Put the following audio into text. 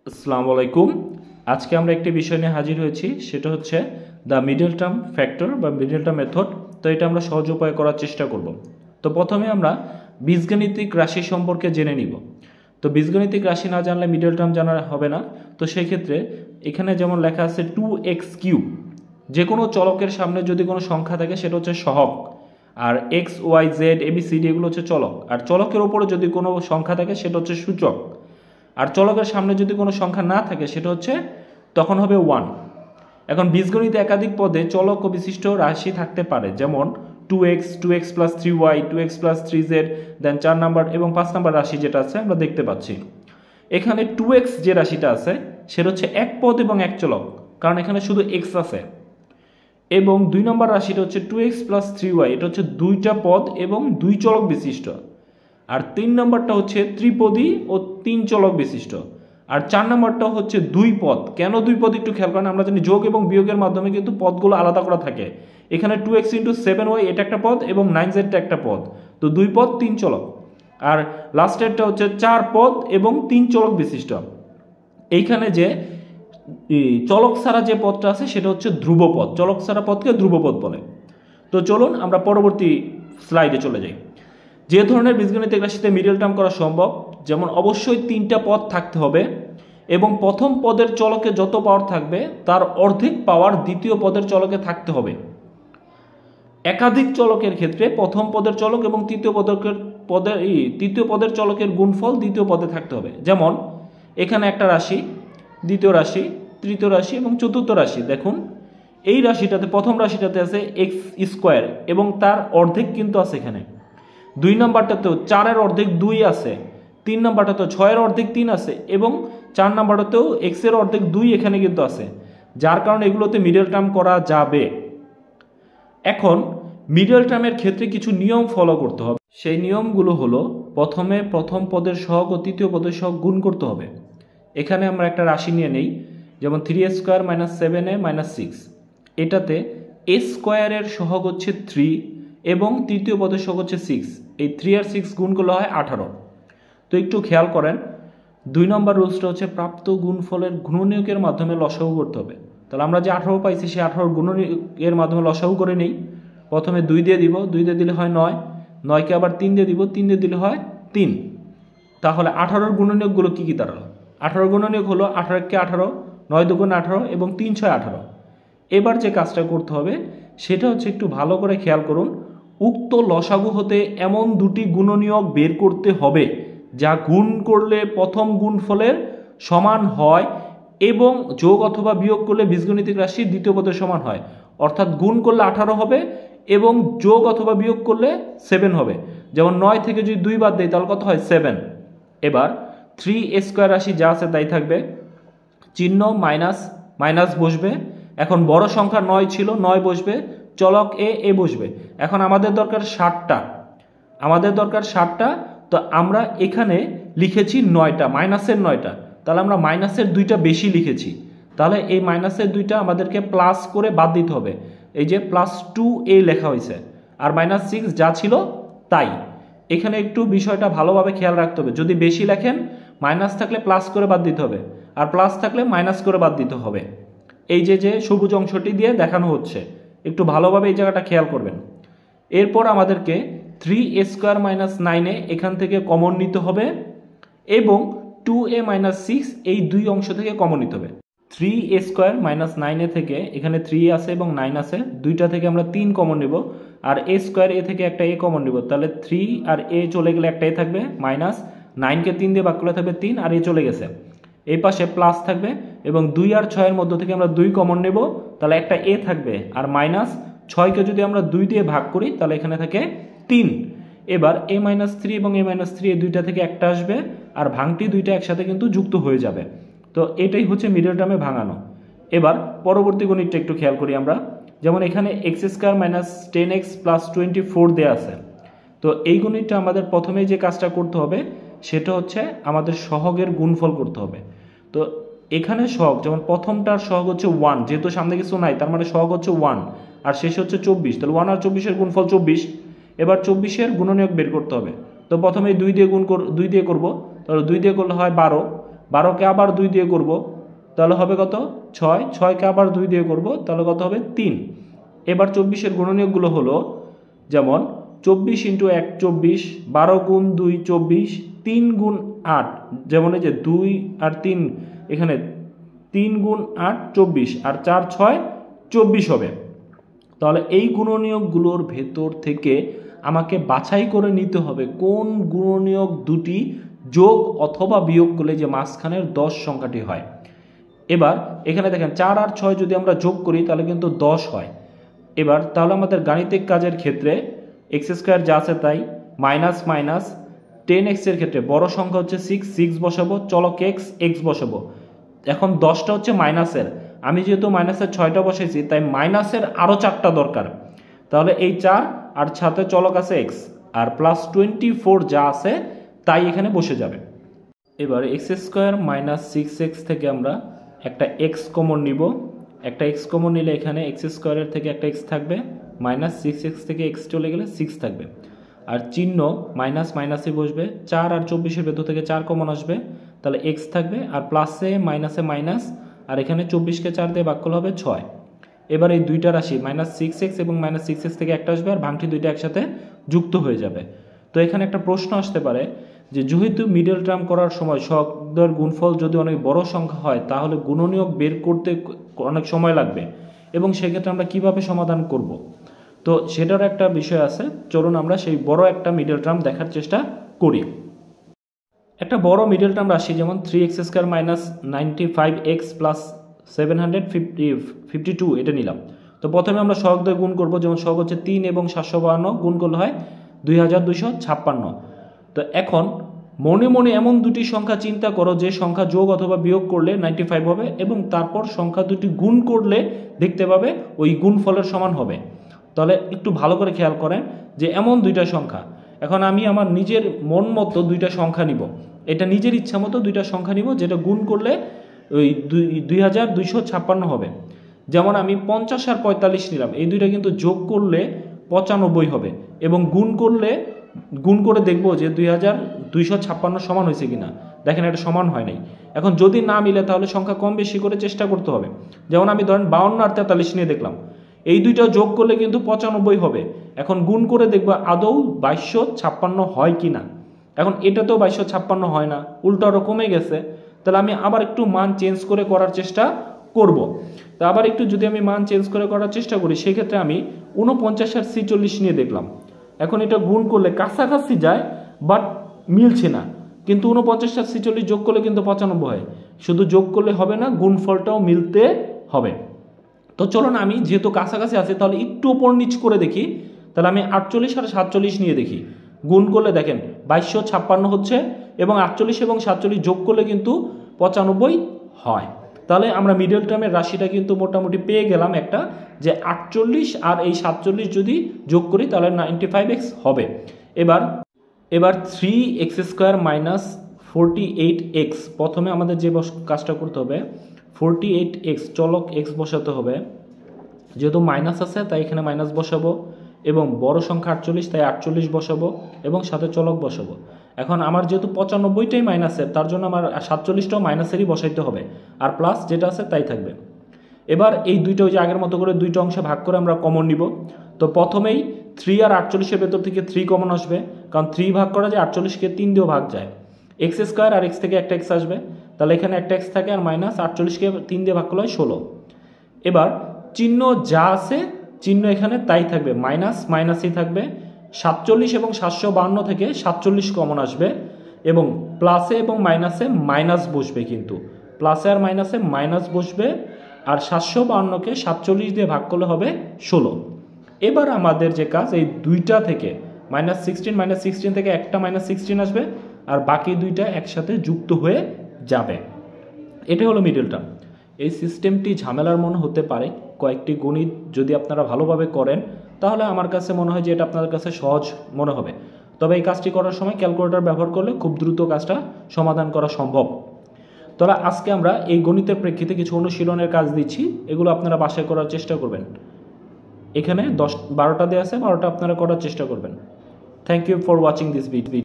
আসসালামু আলাইকুম। আজকে আমরা একটি বিষয় নিয়ে হাজির হয়েছি, সেটা হচ্ছে দ্য মিডল টার্ম ফ্যাক্টর বা মিডল টার্ম মেথড। তো এটা আমরা সহজ উপায়ে করার চেষ্টা করব। তো প্রথমে আমরা বীজগণিতিক রাশি সম্পর্কে জেনে নিব। তো বীজগণিতিক রাশি না জানলে মিডল টার্ম জানা হবে না। তো সেই ক্ষেত্রে এখানে যেমন লেখা আছে 2x³ যে কোনো চলকের সামনে যদি কোনো সংখ্যা থাকে সেটা হচ্ছে সহগ, আর x y z abcd এগুলো হচ্ছে চলক, আর চলকের ওপরে যদি কোনো সংখ্যা থাকে সেটা হচ্ছে সূচক, আর চলকের সামনে যদি কোনো সংখ্যা না থাকে সেটা হচ্ছে তখন হবে 1। এখন বীজগণিতে একাধিক পদে চলক ও বিশিষ্ট রাশি থাকতে পারে, যেমন 2x, 2x + 3y, 2x + 3z, দেন 4 নাম্বার এবং 5 নাম্বার রাশি যেটা আছে আমরা দেখতে পাচ্ছি। এখানে 2x যে রাশিটা আছে সেটা হচ্ছে এক পদ এবং এক চলক, কারণ এখানে শুধু x আছে। এবং 2 নম্বর রাশিটা হচ্ছে 2x + 3y, এটা হচ্ছে দুইটা পদ এবং দুই চলক বিশিষ্ট। আর 3 নম্বরটা হচ্ছে ত্রিপদী ও 3 চলক বিশিষ্ট। আর 4 নম্বরটা হচ্ছে দুই পদ। কেন দুই পদ একটু খেয়াল করেন, আমরা জানি যোগ এবং বিয়োগের মাধ্যমে কিন্তু পদগুলো আলাদা করা থাকে। এখানে 2x × 7y এটা একটা পদ এবং 9z একটা পদ, তো দুই পদ 3 চলক। আর লাস্টেরটা হচ্ছে 4 পদ এবং 3 চলক বিশিষ্ট। এইখানে যে চলক ছাড়া যে পদটা আছে সেটা হচ্ছে ধ্রুবপদ। চলক ছাড়া পদকে ধ্রুবপদ বলে। তো চলুন আমরা পরবর্তী স্লাইডে চলে যাই। যে ধরনের বীজগণিতিক রাশিতে মিডল টার্ম করা সম্ভব, যেমন অবশ্যই 3টা পদ থাকতে হবে এবং প্রথম পদের চলকে যত পাওয়ার থাকবে তার অর্ধেক পাওয়ার দ্বিতীয় পদের চলকে থাকতে হবে। একাধিক চলকের ক্ষেত্রে প্রথম পদের চলক এবং তৃতীয় পদের চলকের গুণফল দ্বিতীয় পদে থাকতে হবে। যেমন এখানে একটা রাশি, দ্বিতীয় রাশি, তৃতীয় রাশি এবং চতুর্থ রাশি। দেখুন এই রাশিটাতে প্রথম রাশিটাতে আছে x² এবং তার অর্ধেক কিন্তু আছে এখানে। 2 নম্বরটাতেও 4-এর অর্ধেক 2 আছে, 3 নম্বরটাতেও 6-এর অর্ধেক 3 আছে এবং 4 নম্বরটাতেও x-এর অর্ধেক 2 এখানে কিন্তু আছে, যার কারণে এগুলোতে মিডল টার্ম করা যাবে। এখন মিডল টার্মের ক্ষেত্রে কিছু নিয়ম ফলো করতে হবে। সেই নিয়মগুলো হলো, প্রথমে প্রথম পদের সহগ ও তৃতীয় পদের সহগ গুণ করতে হবে। এখানে আমরা একটা রাশি নিয়ে নেই, যেমন 3a² - 7a - 6। এটাতে a² এর সহগ হচ্ছে 3 এবং তৃতীয় পদের সহগ হচ্ছে 6। এই 3 আর 6 গুণ করলে হয় 18। তো একটু খেয়াল করেন, 2 নম্বর রুলসটা হচ্ছে প্রাপ্ত গুণফলের গুণনীয়কের মাধ্যমে লসাগু করতে হবে। তাহলে আমরা যে 18 পাইছি সেই 18 গুণনীয়কের মাধ্যমে লসাগু করে নেই। প্রথমে 2 দিয়ে দিব, 2 দিয়ে দিলে হয় 9, 9কে আবার 3 দিয়ে দিব, 3 দিয়ে দিলে হয় 3। তাহলে 18-র গুণনীয়কগুলো কী কী দাঁড়ালো? 18 গুণনীয়ক হলো 18 × 18, 9 × 2 = 18 এবং 3 × 6 = 18। এবার যে কাজটা করতে হবে সেটা হচ্ছে, একটু ভালো করে খেয়াল করুন, উক্ত লসাগু হতে এমন দুটি গুণনীয়ক বের করতে হবে যা গুণ করলে প্রথম গুণফলের সমান হয় এবং যোগ অথবা বিয়োগ করলে বীজগণিতিক রাশির দ্বিতীয় পদের সমান হয়। অর্থাৎ গুণ করলে 18 হবে এবং যোগ অথবা বিয়োগ করলে 7 হবে। যেমন 9 থেকে যদি 2 বাদ দেয় তাহলে কত হয়? 7। এবার 3a² রাশি যা আছে তাই থাকবে, চিহ্ন মাইনাস মাইনাস বসবে। এখন বড় সংখ্যা 9 ছিল, 9 বসবে, চলক এ বসবে। এখন আমাদের দরকার 60টা, তো আমরা এখানে লিখেছি 9টা, মাইনাসের 9টা, তাহলে আমরা মাইনাসের 2টা বেশি লিখেছি। তাহলে এই মাইনাসের 2টা আমাদেরকে প্লাস করে বাদ দিতে হবে। এই যে +2a লেখা হয়েছে, আর -6 যা ছিল তাই। এখানে একটু বিষয়টা ভালোভাবে খেয়াল রাখতে হবে, যদি বেশি লেখেন মাইনাস থাকলে প্লাস করে বাদ দিতে হবে, আর প্লাস থাকলে মাইনাস করে বাদ দিতে হবে। এই যে সবুজ অংশটি দিয়ে দেখানো হচ্ছে, একটু ভালোভাবে এই জায়গাটা খেয়াল করবেন। এরপর আমাদেরকে 3a² - 9a এখান থেকে কমন নিতে হবে এবং 2a - 6 এই দুই অংশ থেকে কমন নিতে হবে। 3a² - 9a থেকে এখানে 3 আছে এবং 9 আছে, দুইটা থেকে আমরা 3 কমন নিব, আর a² থেকে একটা a কমন নিব। তাহলে 3 আর a চলে গেলে একটা a থাকবে, মাইনাস 9কে 3 দিয়ে ভাগ করলে থাকবে 3 আর a চলে গেছে। এই পাশে প্লাস থাকবে এবং 2 আর 6-এর মধ্য থেকে আমরা 2 কমন নেব, তাহলে একটা a থাকবে, আর মাইনাস 6কে যদি আমরা 2 দিয়ে ভাগ করি তাহলে এখানে থাকে 3। এবার a - 3 এবং a - 3 এই দুইটা থেকে একটা আসবে, আর ভাঙটি দুইটা একসাথে কিন্তু যুক্ত হয়ে যাবে। তো এটাই হচ্ছে মিডল টার্মে ভাঙানো। এবার পরবর্তী গণিতটা একটু খেয়াল করি আমরা। যেমন এখানে x² - 10x + 24 দেয়া আছে। তো এই গণিতটা আমাদের প্রথমেই যে কাজটা করতে হবে সেটা হচ্ছে আমাদের সহগের গুণফল করতে হবে। তো এখানে সহগ, যেমন প্রথমটার সহগ হচ্ছে 1, যেহেতু সামনে কিছু নাই তার মানে সহগ হচ্ছে 1 আর শেষ হচ্ছে 24, তাহলে 1 আর 24-এর গুণফল 24। এবার 24-এর গুণনীয়ক বের করতে হবে। তো প্রথমে 2 দিয়ে করব, তাহলে 2 দিয়ে করলে হয় 12, 12কে আবার 2 দিয়ে করব, তাহলে হবে কত 6, 6কে আবার 2 দিয়ে করব, তাহলে কত হবে 3। এবার 24-এর গুণনীয়কগুলো হলো যেমন 24 × 1 24, 12 × 2 24, 3 × 8, যেমন এই যে 2 আর 3, এখানে 3 × 8 24 আর 4 6 24 হবে। তাহলে এই গুণনীয়কগুলোর ভেতর থেকে আমাকে বাছাই করে নিতে হবে কোন গুণনীয়ক দুটি যোগ অথবা বিয়োগ করলে যে মাঝখানের 10 সংখ্যাটি হয়। এবার এখানে দেখেন 4 আর 6 যদি আমরা যোগ করি তাহলে কিন্তু 10 হয়। এবার তাহলে আমাদের গাণিতিক কাজের ক্ষেত্রে x² যা আছে তাই, মাইনাস মাইনাস 10x এর ক্ষেত্রে বড় সংখ্যা হচ্ছে 6, 6 বসাবো, চলক x বসাবো। এখন 10টা হচ্ছে মাইনাসের, আমি যেহেতু মাইনাসের 6টা বসাইছি তাই মাইনাসের আরও 4টা দরকার, তাহলে এই 4 আর সাথে চলক আছে x আর প্লাস 24 যা আছে তাই এখানে বসে যাবে। এবার x² মাইনাস 6x থেকে আমরা একটা x কমন নিব, একটা x কমন নিলে এখানে x² এর থেকে একটা x থাকবে, মাইনাস 6x থেকে x চলে গেলে 6 থাকবে, আর চিহ্ন মাইনাস মাইনাসে বসবে, 4 আর 24-এর ভেতর থেকে 4 কমন আসবে, তাহলে x থাকবে, আর প্লাসে মাইনাসে মাইনাস, আর এখানে 24কে 4 দিয়ে ভাগ করলে হবে 6। এবার এই দুইটা রাশি মাইনাস 6x এবং মাইনাস 6x থেকে একটা আসবে, আর ভাঙটি দুইটা একসাথে যুক্ত হয়ে যাবে। তো এখানে একটা প্রশ্ন আসতে পারে যে যেহেতু মিডল টার্ম করার সময় শব্দের গুণফল যদি অনেক বড় সংখ্যা হয় তাহলে গুণনীয়ক বের করতে অনেক সময় লাগবে, এবং সেক্ষেত্রে আমরা কিভাবে সমাধান করব। তো সেটার একটা বিষয় আছে, চলুন আমরা সেই বড় একটা মিডল টার্ম দেখার চেষ্টা করি। একটা বড় মিডল টার্ম রাশি যেমন 3x² মাইনাস 95x প্লাস 752 এটা নিলাম। তো প্রথমে আমরা সহগ দিয়ে গুণ করব, যেমন সহগ হচ্ছে 3 এবং 752, গুণ করলে হয় 2256। তো এখন মনে মনে এমন দুটি সংখ্যা চিন্তা করো যে সংখ্যা যোগ অথবা বিয়োগ করলে 95 হবে, এবং তারপর সংখ্যা দুটি গুণ করলে দেখতে পাবে ওই গুণফলের সমান হবে। তাহলে একটু ভালো করে খেয়াল করেন যে এমন দুইটা সংখ্যা, এখন আমি আমার নিজের মন মতো দুইটা সংখ্যা নিব, এটা নিজের ইচ্ছা মতো দুইটা সংখ্যা নিব যেটা গুণ করলে ওই 2256 হবে। যেমন আমি 50 আর 45 নিলাম, এই দুইটা কিন্তু যোগ করলে 95 হবে, এবং গুণ করে দেখবো যে 2256 সমান হয়েছে কিনা। দেখেন এটা সমান হয় নাই। এখন যদি না মিলে তাহলে সংখ্যা কম বেশি করে চেষ্টা করতে হবে। যেমন আমি ধরেন 52 আর 43 নিয়ে দেখলাম, এই দুইটা যোগ করলে কিন্তু 95 হবে। এখন গুণ করে দেখবো আদৌ 2256 হয় কিনা। এখন এটাতেও 2256 হয় না, উল্টো আরো কমে গেছে, তাহলে আমি আবার একটু মান চেঞ্জ করে করার চেষ্টা করব। তা আবার একটু যদি আমি মান চেঞ্জ করে করার চেষ্টা করি, সেক্ষেত্রে আমি 49 আর 46 নিয়ে দেখলাম। এখন এটা গুণ করলে কাছাকাছি যায় বাট মিলছে না, কিন্তু 49 আর 46 যোগ করলে কিন্তু 95 হয়। শুধু যোগ করলে হবে না, গুণফলটাও মিলতে হবে। তো চলুন আমি যেহেতু কাছাকাছি আছে তাহলে একটু ওপর নিচ করে দেখি, তাহলে আমি 48 আর 47 নিয়ে দেখি। গুণ করলে দেখেন 2256 হচ্ছে, এবং 48 এবং 47 যোগ করলে কিন্তু 95 হয়। তাহলে আমরা মিডল টার্মের রাশিটা কিন্তু মোটামুটি পেয়ে গেলাম একটা, যে 48 আর এই 47 যদি যোগ করি তাহলে 95x হবে। এবার 3x² মাইনাস 48x, প্রথমে আমাদের যে কাজটা করতে হবে 48x চলক x বসাতে হবে, যেহেতু মাইনাস আছে তাই এখানে মাইনাস বসাবো, এবং বড় সংখ্যা 48 তাই 48 বসাবো, এবং সাথে চলক বসাবো। এখন আমার যেহেতু 95টাই মাইনাসের, তার জন্য আমার 47টাও মাইনাসেরই বসাইতে হবে, আর প্লাস যেটা আছে তাই থাকবে। এবার এই দুইটা ওই যে আগের মতো করে দুইটা অংশে ভাগ করে আমরা কমন নিব। তো প্রথমেই 3 আর 48-এর ভেতর থেকে 3 কমন আসবে, কারণ 3 ভাগ করা যায়, 48কে 3 দিয়েও ভাগ যায়। x² আর x থেকে একটা x আসবে, তাহলে এখানে একটা x থাকে, আর মাইনাস 48কে 3 দিয়ে ভাগ করলে হয় 16। এবার চিহ্ন যা আছে চিহ্ন এখানে তাই থাকবে, মাইনাস মাইনাসই থাকবে। 47 এবং 752 থেকে 47 কমন আসবে, এবং প্লাসে এবং মাইনাসে মাইনাস বসবে, কিন্তু প্লাসে আর মাইনাসে মাইনাস বসবে, আর 752কে 47 দিয়ে ভাগ করলে হবে 16। এবার আমাদের যে কাজ, এই দুইটা থেকে -16 থেকে একটা -16 আসবে, আর বাকি দুইটা একসাথে যুক্ত হয়ে যাবে। এটা হলো মিডল টার্ম। এই সিস্টেমটি ঝামেলার মনে হতে পারে, কয়েকটি গণিত যদি আপনারা ভালোভাবে করেন তাহলে আমার কাছে মনে হয় যে এটা আপনাদের কাছে সহজ মনে হবে, তবে এই কাজটি করার সময় ক্যালকুলেটর ব্যবহার করলে খুব দ্রুত কাজটা সমাধান করা সম্ভব। তবে আজকে আমরা এই গণিতের প্রেক্ষিতে কিছু অনুশীলনের কাজ দিচ্ছি, এগুলো আপনারা বাসায় করার চেষ্টা করবেন। এখানে 12টা দেওয়া আছে, 12টা আপনারা করার চেষ্টা করবেন। Thank you for watching this video.